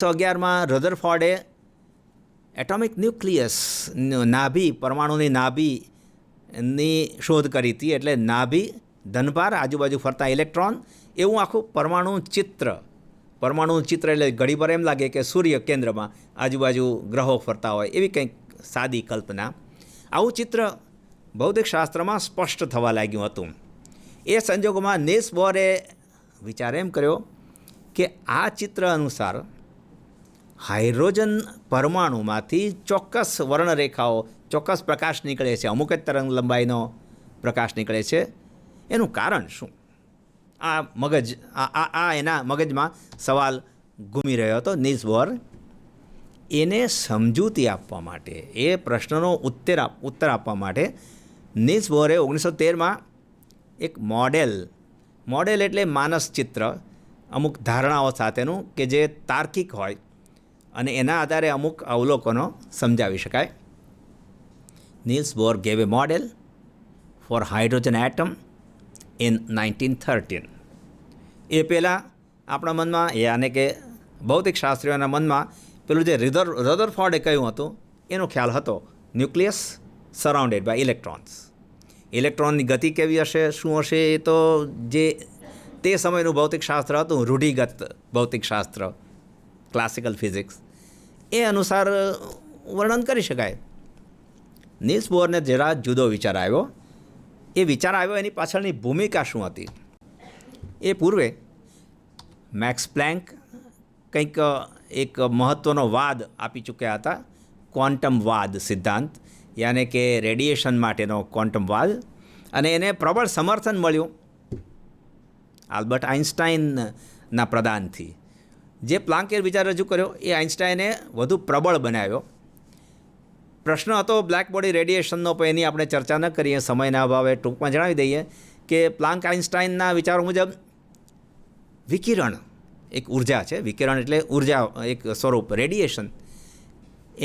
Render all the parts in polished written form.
1911માં રધરફોર્ડે atomic nucleus નાભી પરમાણુની નાભીની શોધ કરી હતી. એટલે નાભી, ધનભાર, આજુબાજુ ફરતા ઇલેક્ટ્રોન, એવું આખું પરમાણુનું ચિત્ર એટલે ઘડીભર એમ લાગે કે સૂર્ય કેન્દ્રમાં, આજુબાજુ ગ્રહો ફરતા હોય, એવી કંઈક સાદી કલ્પના. આવું ચિત્ર ભૌતિકશાસ્ત્રમાં સ્પષ્ટ થવા લાગ્યું હતું. એ સંજોગોમાં નીલ્સ બોહરે વિચાર એમ કર્યો કે આ ચિત્ર અનુસાર હાઇડ્રોજન પરમાણુમાંથી ચોક્કસ વર્ણરેખાઓ, ચોક્કસ પ્રકાશ નીકળે છે, અમુક જ તરંગ લંબાઈનો પ્રકાશ નીકળે છે. એનું કારણ શું? એના મગજમાં સવાલ ઘૂમી રહ્યો હતો. નીલ્સ બોહર એને સમજૂતી આપવા માટે, એ પ્રશ્નનો ઉત્તર આપવા માટે નીલ્સ બોહરે 1913માં એક મોડેલ એટલે માનસ ચિત્ર, અમુક ધારણાઓ સાથેનું કે જે તાર્કિક હોય અને એના આધારે અમુક અવલોકનો સમજાવી શકાય. Niels Bohr gave a model for hydrogen atom in 1913. એ પહેલાં આપણા મનમાં, યાને કે ભૌતિકશાસ્ત્રીઓના મનમાં પેલું જે રધરફોર્ડે કહ્યું હતું એનો ખ્યાલ હતો, ન્યુક્લિયસ સરાઉન્ડેડ બાય ઇલેક્ટ્રોન્સ. ઇલેક્ટ્રોનની ગતિ કેવી હશે, શું હશે, એ તો જે તે સમયનું ભૌતિકશાસ્ત્ર હતું, રૂઢિગત ભૌતિકશાસ્ત્ર, ક્લાસિકલ ફિઝિક્સ, એ અનુસાર વર્ણન કરી શકાય. નીલ્સ બોહરને જરા જુદો વિચાર આવ્યો. એ વિચાર આવ્યો એની પાછળની ભૂમિકા શું હતી? એ પૂર્વે મેક્સ પ્લેન્ક કંઈક એક મહત્ત્વનો વાદ આપી ચૂક્યા હતા, ક્વોન્ટમ વાદ સિદ્ધાંત, યાને કે રેડિયેશન માટેનો ક્વોન્ટમ વાદ. અને એને પ્રબળ સમર્થન મળ્યું આલ્બર્ટ આઇન્સ્ટાઈનના પ્રદાનથી. જે પ્લાન્કે વિચાર રજૂ કર્યો એ આઇન્સ્ટાઈને વધુ પ્રબળ બનાવ્યો. પ્રશ્ન હતો બ્લેક બોડી રેડિયેશનનો, પણ એની આપણે ચર્ચા ન કરીએ સમયના અભાવે. ટૂંકમાં જણાવી દઈએ કે પ્લાન્ક આઇન્સ્ટાઈનના વિચારો મુજબ વિકિરણ એક ઉર્જા છે. વિકિરણ એટલે ઉર્જા, એક સ્વરૂપ. રેડિયેશન,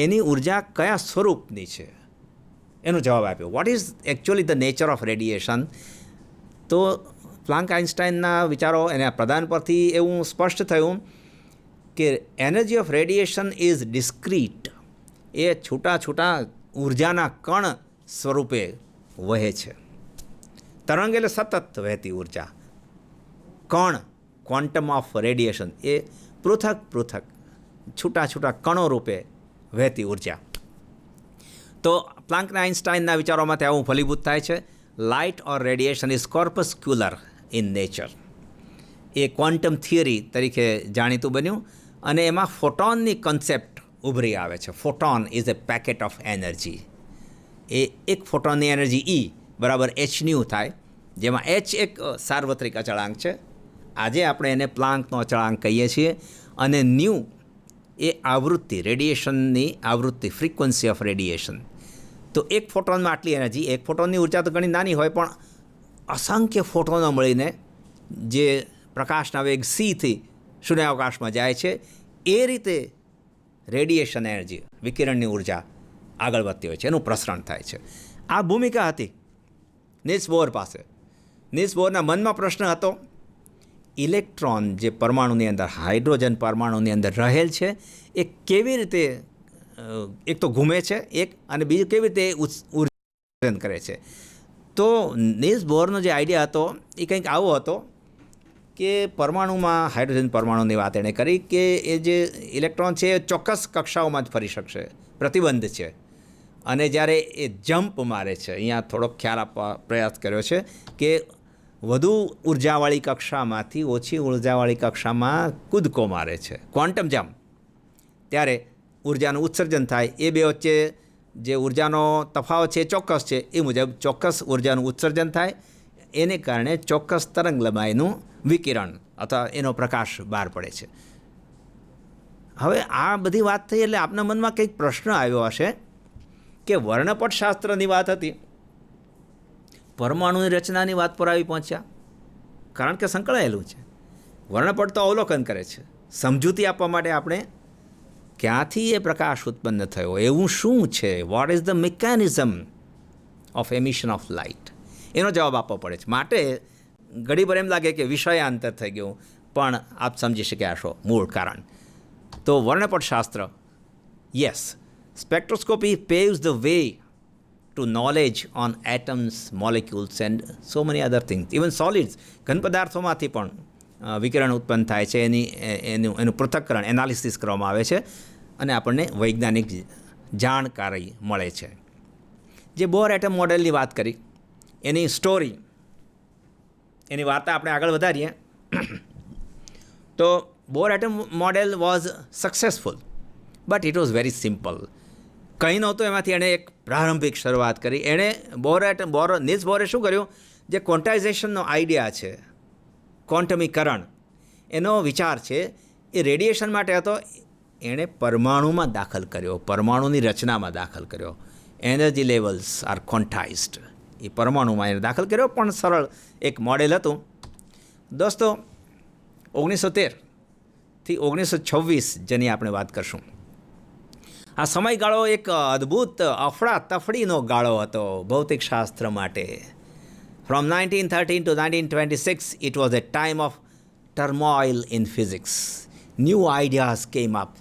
એની ઉર્જા કયા સ્વરૂપની છે એનો જવાબ આપ્યો. What is actually the nature of radiation? તો પ્લાન્ક આઇન્સ્ટાઈનના વિચારો, એના પ્રદાન પરથી એવું સ્પષ્ટ થયું કે energy of radiation is discrete. એ છૂટા ઉર્જાના કણ સ્વરૂપે વહે છે. તરંગ એટલે સતત વહેતી ઉર્જા. કણ, ક્વોન્ટમ ઓફ રેડિયેશન, એ પૃથક છૂટા કણો રૂપે વહેતી ઉર્જા. તો પ્લાન્કના આઇન્સ્ટાઈનના વિચારોમાં ત્યાં ફલીભૂત થાય છે. Light or radiation is corpuscular in nature. એ ક્વોન્ટમ થિયરી તરીકે જાણીતું બન્યું અને એમાં ફોટોનની કન્સેપ્ટ ઉભરી આવે છે. Photon is a packet of energy. એ એક ફોટોનની એનર્જી E બરાબર hν થાય, જેમાં h એક સાર્વત્રિક અચળાંક છે. આજે આપણે એને પ્લાન્કનો અચળાંક કહીએ છીએ. અને ન્યૂ એ આવૃત્તિ, રેડિયેશનની આવૃત્તિ, ફ્રીક્વન્સી ઓફ રેડિયેશન. તો એક ફોટોનમાં આટલી એનર્જી, એક ફોટોનની ઉર્જા તો ઘણી નાની હોય, પણ અસંખ્ય ફોટોનો મળીને જે પ્રકાશના વેગ c શૂન્યાવકાશમાં જાય છે, એ રીતે રેડિયેશન એનર્જી, વિકિરણની ઉર્જા આગળ વધતી હોય છે, એનું પ્રસરણ થાય છે. આ ભૂમિકા હતી નીલ્સ બોહર પાસે. નીલ્સ બોહરના મનમાં પ્રશ્ન હતો, ઇલેક્ટ્રોન જે પરમાણુની અંદર, હાઇડ્રોજન પરમાણુની અંદર રહેલ છે, એ કેવી રીતે એક તો ઘૂમે છે, અને બીજું કેવી રીતે ઉત્સર્જન કરે છે. તો નીલ્સ બોહરનો જે આઈડિયા હતો એ કંઈક આવો હતો કે પરમાણુમાં, હાઇડ્રોજન પરમાણુની વાત એણે કરી કે એ જે ઇલેક્ટ્રોન છે એ ચોક્કસ કક્ષાઓમાં જ ફરી શકશે, પ્રતિબંધ છે. અને જ્યારે એ જમ્પ મારે છે, અહીંયા થોડોક ખ્યાલ આપવા પ્રયાસ કર્યો છે કે વધુ ઉર્જાવાળી કક્ષામાંથી ઓછી ઉર્જાવાળી કક્ષામાં કૂદકો મારે છે, ક્વોન્ટમ જમ્પ, ત્યારે ઉર્જાનું ઉત્સર્જન થાય. એ બે વચ્ચે જે ઉર્જાનો તફાવત છે એ ચોક્કસ છે, એ મુજબ ચોક્કસ ઉર્જાનું ઉત્સર્જન થાય. એને કારણે ચોક્કસ તરંગ લંબાઈનું વિકિરણ અથવા એનો પ્રકાશ બહાર પડે છે. હવે આ બધી વાત થઈ એટલે આપના મનમાં કંઈક પ્રશ્ન આવ્યો હશે કે વર્ણપટશાસ્ત્રની વાત હતી, પરમાણુની રચનાની વાત પર આવી પહોંચ્યા. કારણ કે સંકળાયેલું છે. વર્ણપટ તો અવલોકન કરે છે, સમજૂતી આપવા માટે આપણે ક્યાંથી એ પ્રકાશ ઉત્પન્ન થયો, એવું શું છે, what is the mechanism of emission of light, એનો જવાબ આપવો પડે છે. માટે ઘડીભર એમ લાગે કે વિષયાંતર થઈ ગયું, પણ આપ સમજી શક્યા છો મૂળ કારણ. તો વર્ણપટશાસ્ત્ર, yes, spectroscopy paves the way to knowledge on atoms, molecules and so many other things. Even solids, ઘન પદાર્થોમાંથી પણ વિકિરણ ઉત્પન્ન થાય છે, એનું પૃથક્કરણ એનાલિસિસ કરવામાં આવે છે અને આપણને વૈજ્ઞાનિક જાણકારી મળે છે. જે બોર એટમ મોડેલની વાત કરી, એની સ્ટોરી, એની વાર્તા આપણે આગળ વધારીએ તો Bohr atom model was successful but it was very simple. કંઈ નહોતું, એમાંથી એણે એક પ્રારંભિક શરૂઆત કરી. એણે નીલ્સ બોરે શું કર્યું, જે ક્વોન્ટાઇઝેશનનો આઈડિયા છે, ક્વોન્ટમીકરણ, એનો વિચાર છે, એ રેડિયેશન માટે હતો. એણે પરમાણુમાં દાખલ કર્યો, પરમાણુની રચનામાં દાખલ કર્યો. એનર્જી લેવલ્સ આર ક્વોન્ટાઇઝડ, એ પરમાણુમાં એને દાખલ કર્યો, પણ સરળ એક મોડેલ હતું. દોસ્તો, 1913થી 1926 જેની આપણે વાત કરશું, આ સમયગાળો એક અદ્ભુત અફડાતફડીનો ગાળો હતો ભૌતિકશાસ્ત્ર માટે. From 1913 to 1926 it was a time of turmoil in physics. New ideas came up,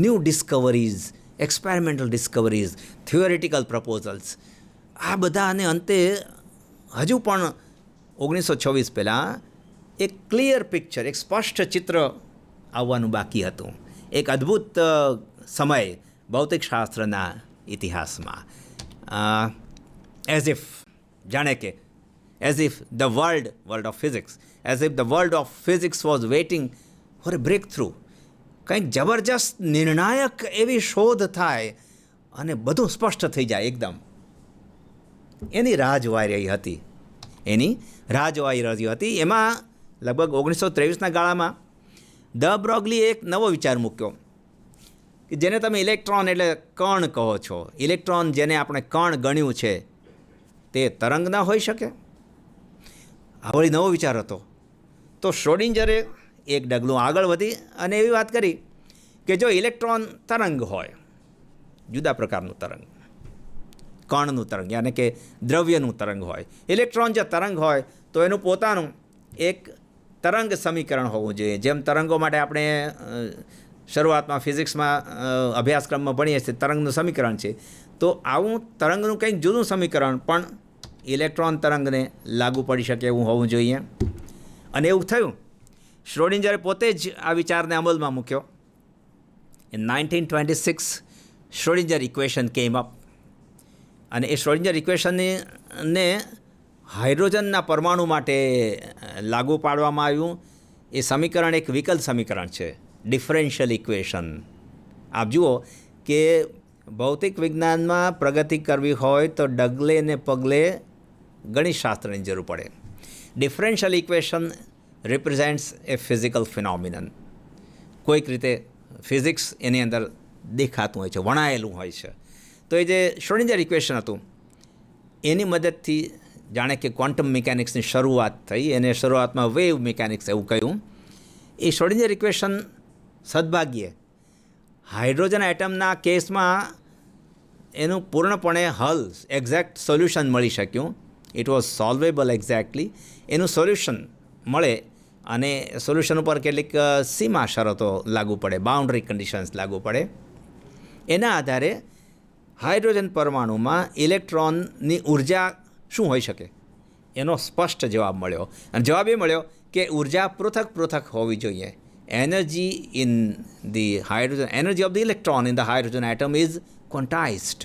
new discoveries, experimental discoveries, theoretical proposals. આ બધાને અંતે હજુ પણ 1926 પહેલાં એક ક્લિયર પિક્ચર, એક સ્પષ્ટ ચિત્ર આવવાનું બાકી હતું. એક અદ્ભુત સમય ભૌતિકશાસ્ત્રના ઇતિહાસમાં. એઝ ઇફ જાણે કે as if the world of physics, as if the world of physics was waiting for a breakthrough. કંઈક જબરજસ્ત નિર્ણાયક એવી શોધ થાય અને બધું સ્પષ્ટ થઈ જાય એકદમ. એની રાહ જોવાઈ રહી હતી, એમાં લગભગ 1923ના ગાળામાં ધ બ્રોગલીએ એક નવો વિચાર મૂક્યો કે જેને તમે ઇલેક્ટ્રોન એટલે કણ કહો છો. ઇલેક્ટ્રોન જેને આપણે કણ ગણ્યું છે તે તરંગ ના હોઈ શકે. આ વળી નવો વિચાર હતો. તો શ્રોડિંજરે એક ડગલું આગળ વધી અને એવી વાત કરી કે જો ઇલેક્ટ્રોન તરંગ હોય, જુદા પ્રકારનું તરંગ, કણનું તરંગ યાને કે દ્રવ્યનું તરંગ હોય, ઇલેક્ટ્રોન જો તરંગ હોય તો એનું પોતાનું એક તરંગ સમીકરણ હોવું જોઈએ. જેમ તરંગો માટે આપણે શરૂઆતમાં ફિઝિક્સમાં અભ્યાસક્રમમાં ભણીએ છીએ, તરંગનું સમીકરણ છે. તો આવું તરંગનું કંઈક જુદું સમીકરણ પણ ઇલેક્ટ્રોન તરંગને લાગુ પડી શકે એવું હોવું જોઈએ. અને એવું થયું. શ્રોડિંજરે પોતે જ આ વિચારને અમલમાં મૂક્યો. In 1926 Schrodinger equation came up. અને એ શ્રોડિંજર ઇક્વેશનને હાઇડ્રોજનના પરમાણુ માટે લાગુ પાડવામાં આવ્યું. એ સમીકરણ એક વિકલ સમીકરણ છે, ડિફરન્શિયલ ઇક્વેશન. આપ જુઓ કે ભૌતિક વિજ્ઞાનમાં પ્રગતિ કરવી હોય તો ડગલે ને પગલે ગણિતશાસ્ત્રની જરૂર પડે. ડિફરન્શિયલ ઇક્વેશન રિપ્રેઝેન્ટ્સ એ ફિઝિકલ ફિનોમિનન. કોઈક રીતે ફિઝિક્સ એની અંદર દેખાતું હોય છે, વણાયેલું હોય છે. તો એ જે શ્રોડિંજર ઇક્વેશન હતું એની મદદથી જાણે કે ક્વોન્ટમ મિકેનિક્સની શરૂઆત થઈ. એને શરૂઆતમાં વેવ મિકેનિક્સ એવું કહ્યું. એ શ્રોડિંજર ઇક્વેશન સદભાગ્યે હાઇડ્રોજન એટમના કેસમાં એનું પૂર્ણપણે હલ, એક્ઝેક્ટ સોલ્યુશન મળી શક્યું. It was solvable exactly. એનું સોલ્યુશન મળે અને સોલ્યુશન ઉપર કેટલીક સીમા શરતો લાગુ પડે, બાઉન્ડ્રી કન્ડિશન્સ લાગુ પડે. એના આધારે હાઇડ્રોજન પરમાણુમાં ઇલેક્ટ્રોનની ઉર્જા શું હોઈ શકે એનો સ્પષ્ટ જવાબ મળ્યો. અને જવાબ એ મળ્યો કે ઉર્જા પૃથક હોવી જોઈએ. Energy in the hydrogen, energy of the electron in the hydrogen atom is quantized.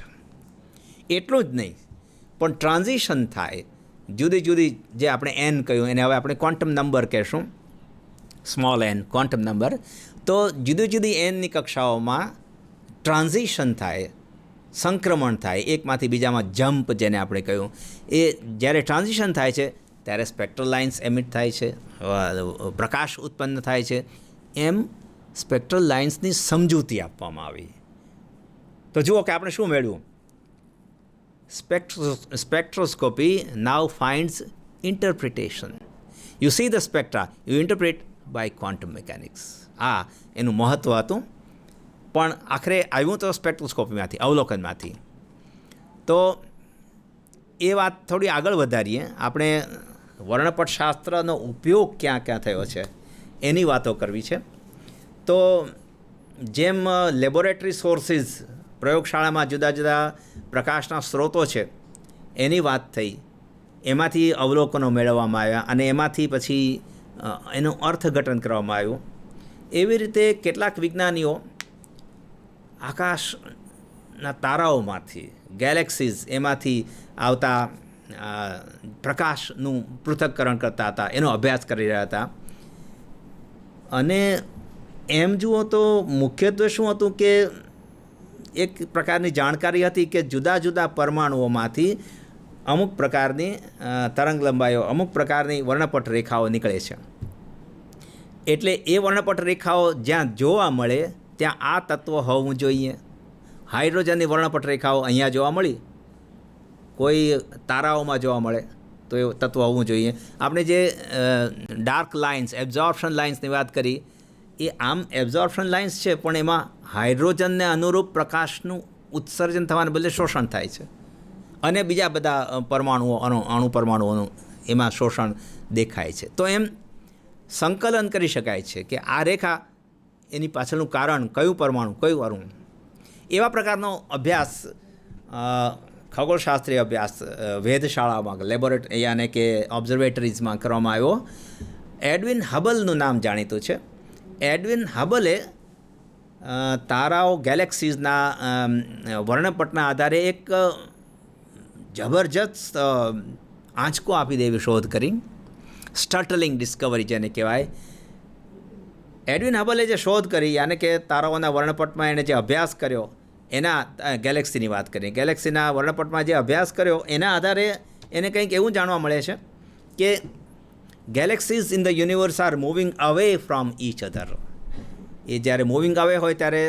એટલું જ નહીં, પણ ટ્રાન્ઝિશન થાય જુદી જુદી, જે આપણે એન કહ્યું એને હવે આપણે ક્વોન્ટમ નંબર કહેશું, સ્મોલ એન ક્વોન્ટમ નંબર. તો જુદી જુદી એનની કક્ષાઓમાં ટ્રાન્ઝિશન થાય, સંક્રમણ થાય, એકમાંથી બીજામાં જમ્પ જેને આપણે કહ્યું. એ જ્યારે ટ્રાન્ઝિશન થાય છે ત્યારે સ્પેક્ટ્રલ લાઇન્સ એમિટ થાય છે, પ્રકાશ ઉત્પન્ન થાય છે. એમ સ્પેક્ટ્રલ લાઇન્સની સમજૂતી આપવામાં આવી. તો જુઓ કે આપણે શું મેળવ્યું. Spectroscopy now finds interpretation. You see the spectra, you interpret by quantum mechanics. આ એનું મહત્ત્વ હતું. પણ આખરે આવ્યું તો સ્પેક્ટ્રોસ્કોપીમાંથી, અવલોકનમાંથી. તો એ વાત થોડી આગળ વધારીએ. આપણે વર્ણપટશાસ્ત્રનો ઉપયોગ ક્યાં ક્યાં થયો છે એની વાતો કરવી છે. તો જેમ લેબોરેટરી સોર્સિસ, પ્રયોગશાળામાં જુદા જુદા પ્રકાશના સ્ત્રોતો છે એની વાત થઈ, એમાંથી અવલોકનો મેળવવામાં આવ્યા અને એમાંથી પછી એનું અર્થઘટન કરવામાં આવ્યું. એવી રીતે કેટલાક વિજ્ઞાનીઓ આકાશના તારાઓમાંથી, ગેલેક્સીઝ, એમાંથી આવતા પ્રકાશનું પૃથક્કરણ કરતા હતા, એનો અભ્યાસ કરી રહ્યા હતા. અને એમ જુઓ તો મુખ્યત્વે શું હતું કે એક પ્રકારની જાણકારી હતી કે જુદા જુદા પરમાણુઓમાંથી અમુક પ્રકારની તરંગ લંબાઈઓ, અમુક પ્રકારની વર્ણપટ રેખાઓ નીકળે છે. એટલે એ વર્ણપટ રેખાઓ જ્યાં જોવા મળે ત્યાં આ તત્વ હોવું જોઈએ. હાઇડ્રોજનની વર્ણપટ રેખાઓ અહીંયા જોવા મળી, કોઈ તારાઓમાં જોવા મળે તો એ તત્વ હોવું જોઈએ. આપણે જે ડાર્ક લાઇન્સ, એબ્ઝોર્પ્શન લાઇન્સની વાત કરી, એ આમ એબ્ઝોર્પ્શન લાઇન્સ છે, પણ એમાં હાઇડ્રોજનને અનુરૂપ પ્રકાશનું ઉત્સર્જન થવાને બદલે શોષણ થાય છે. અને બીજા બધા પરમાણુઓ, અણુ પરમાણુઓનું એમાં શોષણ દેખાય છે. તો એમ સંકલન કરી શકાય છે કે આ રેખા, એની પાછળનું કારણ કયું પરમાણુ, કયું અણુ. એવા પ્રકારનો અભ્યાસ, ખગોળશાસ્ત્રીય અભ્યાસ વેધશાળામાં, લેબોરેટરી યાને કે ઓબ્ઝર્વેટરીઝમાં કરવામાં આવ્યો. એડવિન હબલનું નામ જાણીતું છે. એડવિન હબલે તારાઓ, ગેલેક્સીઝના વર્ણપટના આધારે એક જબરજસ્ત આંચકો આપી દે એવી શોધ કરી. સ્ટર્ટલિંગ ડિસ્કવરી જેને કહેવાય. એડવિન હબલે જે શોધ કરી, યાને કે તારાઓના વર્ણપટમાં એણે જે અભ્યાસ કર્યો, એના ગેલેક્સીની વાત કરી, ગેલેક્સીના વર્ણપટમાં જે અભ્યાસ કર્યો એના આધારે એને કંઈક એવું જાણવા મળે છે કે galaxies in the universe are moving away from each other. એ જ્યારે મૂવિંગ અવે હોય ત્યારે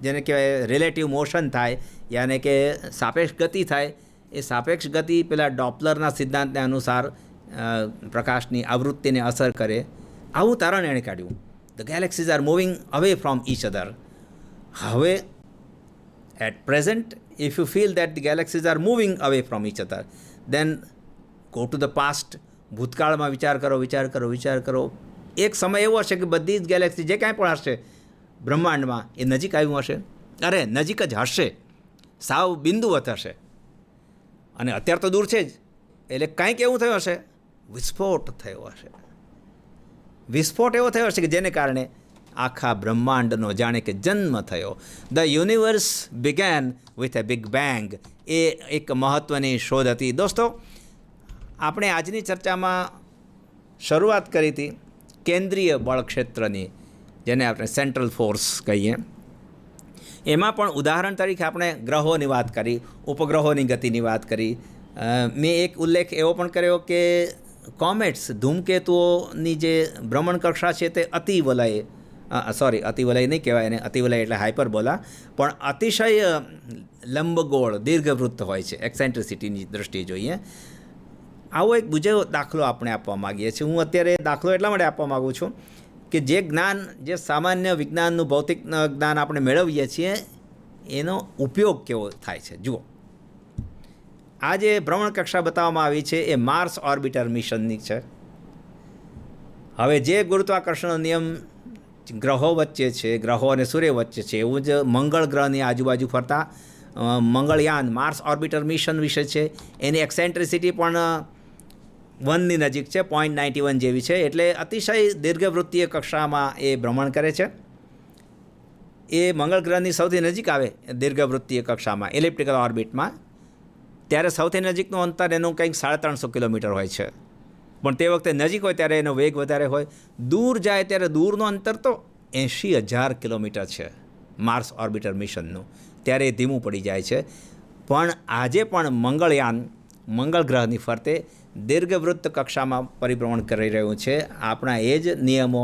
જેને કહેવાય રિલેટિવ મોશન થાય, યાને કે સાપેક્ષ ગતિ થાય. એ સાપેક્ષ ગતિ પેલા ડોપલરના સિદ્ધાંતને અનુસાર પ્રકાશની આવૃત્તિને અસર કરે. આવું તારણ એણે કાઢ્યું. The galaxies are moving away from each other. હવે at present, if you feel that the galaxies are moving away from each other, then go to the past. ભૂતકાળમાં વિચાર કરો. એક સમય એવો હશે કે બધી જ ગેલેક્સી જે કાંઈ પણ હશે બ્રહ્માંડમાં એ નજીક આવ્યું હશે. અરે નજીક જ હશે, સાવ બિંદુવત હશે. અને અત્યારે તો દૂર છે જ. એટલે કાંઈક એવું થયું હશે, વિસ્ફોટ થયો હશે. વિસ્ફોટ એવો થયો હશે કે જેને કારણે આખા બ્રહ્માંડનો જાણે કે જન્મ થયો. The universe began with a big bang. એ એક મહત્ત્વની શોધ હતી. દોસ્તો, આપણે આજની ચર્ચામાં શરૂઆત કરી હતી કેન્દ્રીય બળ ક્ષેત્રની, જેને આપણે સેન્ટ્રલ ફોર્સ કહીએ. એમાં પણ ઉદાહરણ તરીકે આપણે ગ્રહોની વાત કરી, ઉપગ્રહોની ગતિની વાત કરી. મેં એક ઉલ્લેખ એવો પણ કર્યો કે કોમેટ્સ, ધૂમકેતુઓની જે ભ્રમણકક્ષા છે તે અતિવલય નહીં કહેવાય એને, અતિવલય એટલે હાઇપરબોલા, પણ અતિશય લંબગોળ, દીર્ઘવૃત્ત હોય છે, એક્સેન્ટ્રિસિટીની દ્રષ્ટિએ જોઈએ. આવો એક બીજો દાખલો આપણે આપવા માગીએ છીએ. હું અત્યારે દાખલો એટલા માટે આપવા માગું છું કે જે જ્ઞાન, જે સામાન્ય વિજ્ઞાનનું ભૌતિક જ્ઞાન આપણે મેળવીએ છીએ એનો ઉપયોગ કેવો થાય છે. જુઓ, આ જે ભ્રમણકક્ષા બતાવવામાં આવી છે એ માર્સ ઓર્બિટર મિશનની છે. હવે જે ગુરુત્વાકર્ષણનો નિયમ ગ્રહો વચ્ચે છે, ગ્રહો અને સૂર્ય વચ્ચે છે, એવું જ મંગળ ગ્રહની આજુબાજુ ફરતા મંગળયાન માર્સ ઓર્બિટર મિશન વિશે છે. એની એક્સેન્ટ્રિસિટી પણ 1ની નજીક છે, 0.91 જેવી છે. એટલે અતિશય દીર્ઘવૃત્તીય કક્ષામાં એ ભ્રમણ કરે છે. એ મંગળ ગ્રહની સૌથી નજીક આવે દીર્ઘવૃત્તીય કક્ષામાં, એલિપ્ટિકલ ઓર્બિટમાં, ત્યારે સૌથી નજીકનું અંતર એનું કંઈક 350 કિલોમીટર હોય છે. પણ તે વખતે નજીક હોય ત્યારે એનો વેગ વધારે હોય. દૂર જાય ત્યારે દૂરનું અંતર તો 80,000 કિલોમીટર છે માર્સ ઓર્બિટર મિશનનું, ત્યારે એ ધીમું પડી જાય છે. પણ આજે પણ મંગળયાન મંગળ ગ્રહની ફરતે દીર્ઘવૃત્ત કક્ષામાં પરિભ્રમણ કરી રહ્યું છે. આપણા એ જ નિયમો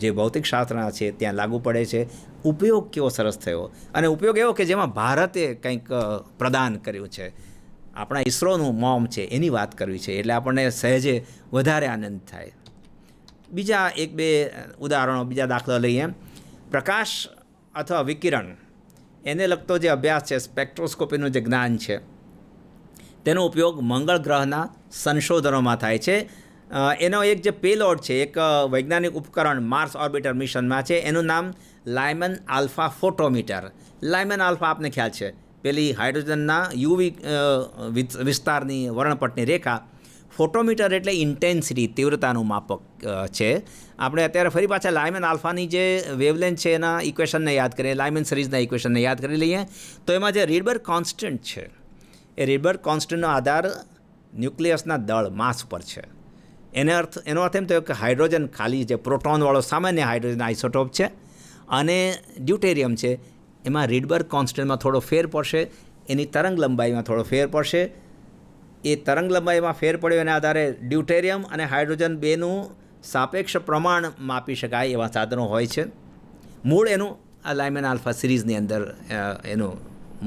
જે ભૌતિકશાસ્ત્રના છે ત્યાં લાગુ પડે છે. ઉપયોગ કેવો સરસ થયો, અને ઉપયોગ એવો કે જેમાં ભારતે કંઈક પ્રદાન કર્યું છે. આપણા ઈસરોનું મોમ છે એની વાત કરવી છે, એટલે આપણને સહેજે વધારે આનંદ થાય. બીજા એક બે ઉદાહરણો, બીજા દાખલા લઈએ. પ્રકાશ અથવા વિકિરણ એને લગતો જે અભ્યાસ છે, સ્પેક્ટ્રોસ્કોપીનું જે જ્ઞાન છે, તેનો ઉપયોગ મંગળ ગ્રહના સંશોધનોમાં થાય છે. એનો એક જે પેલોડ છે, એક વૈજ્ઞાનિક ઉપકરણ માર્સ ઓર્બિટર મિશનમાં છે, એનું નામ લાયમન આલ્ફા ફોટોમીટર. લાયમન આલ્ફા આપને ખ્યાલ છે, પેલી હાઇડ્રોજનના યુવી વિસ્તારની વર્ણપટની રેખા. ફોટોમીટર એટલે ઇન્ટેન્સિટી, તીવ્રતાનું માપક છે. આપણે અત્યારે ફરી પાછા લાયમન આલ્ફાની જે વેવલેન્થ છે એના ઇક્વેશનને યાદ કરીએ, લાયમન સિરીઝના ઇક્વેશનને યાદ કરી લઈએ. તો એમાં જે રીડબર્ગ કોન્સ્ટન્ટ છે, એ રીડબર્ગ કોન્સ્ટન્ટનો આધાર ન્યુક્લિયસના દળ, માસ પર છે. એનો અર્થ એમ થયો કે હાઇડ્રોજન ખાલી જે પ્રોટોનવાળો સામાન્ય હાઇડ્રોજન આઇસોટોપ છે અને ડ્યુટેરિયમ છે, એમાં રીડબર્ગ કોન્સ્ટન્ટમાં થોડો ફેર પડશે, એની તરંગ લંબાઈમાં થોડો ફેર પડશે. એ તરંગ લંબાઈમાં ફેર પડ્યો એના આધારે ડ્યુટેરિયમ અને હાઇડ્રોજન બેનું સાપેક્ષ પ્રમાણ માપી શકાય એવા સાધનો હોય છે. મૂળ એનું આ લાયમન આલ્ફા સિરીઝની અંદર એનું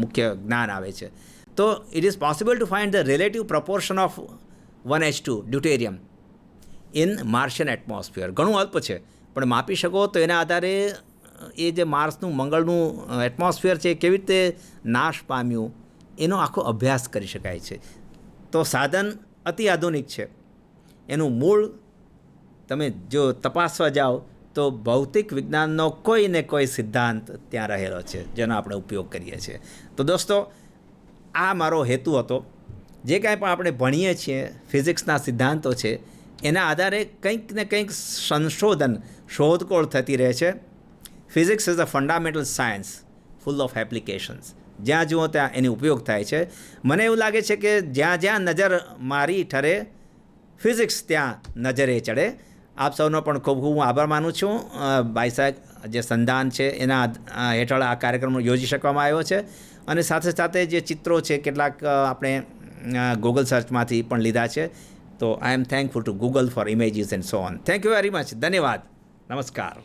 મુખ્ય જ્ઞાન આવે છે. તો it is possible to find the relative proportion of 1H2 deuterium in Martian atmosphere. ઘણું અલ્પ છે, પણ માપી શકો તો એના આધારે એ જે માર્સનું, મંગળનું એટમોસ્ફિયર છે એ કેવી રીતે નાશ પામ્યું એનો આખો અભ્યાસ કરી શકાય છે. તો સાધન અતિ આધુનિક છે. એનું મૂળ તમે જો તપાસવા જાઓ તો ભૌતિક વિજ્ઞાનનો કોઈ ને કોઈ સિદ્ધાંત ત્યાં રહેલો છે જેનો આપણે ઉપયોગ કરીએ છીએ. તો દોસ્તો, આ મારો હેતુ હતો. જે કાંઈ પણ આપણે ભણીએ છીએ, ફિઝિક્સના સિદ્ધાંતો છે, એના આધારે કંઈક ને કંઈક સંશોધન, શોધખોળ થતી રહે છે. Physics is a fundamental science full of applications. જ્યાં જુઓ ત્યાં એનો ઉપયોગ થાય છે. મને એવું લાગે છે કે જ્યાં જ્યાં નજર મારી ઠરે, ફિઝિક્સ ત્યાં નજરે ચડે. આપ સૌનો પણ ખૂબ ખૂબ હું આભાર માનું છું. ભાઈ સાહેબ જે સંધાન છે એના હેઠળ આ કાર્યક્રમ યોજી શકવામાં આવ્યો છે. અને સાથે સાથે જે ચિત્રો છે કેટલાક આપણે ગૂગલ સર્ચમાંથી પણ લીધા છે. તો I am thankful to Google for images and so on. Thank you very much. ધન્યવાદ. નમસ્કાર.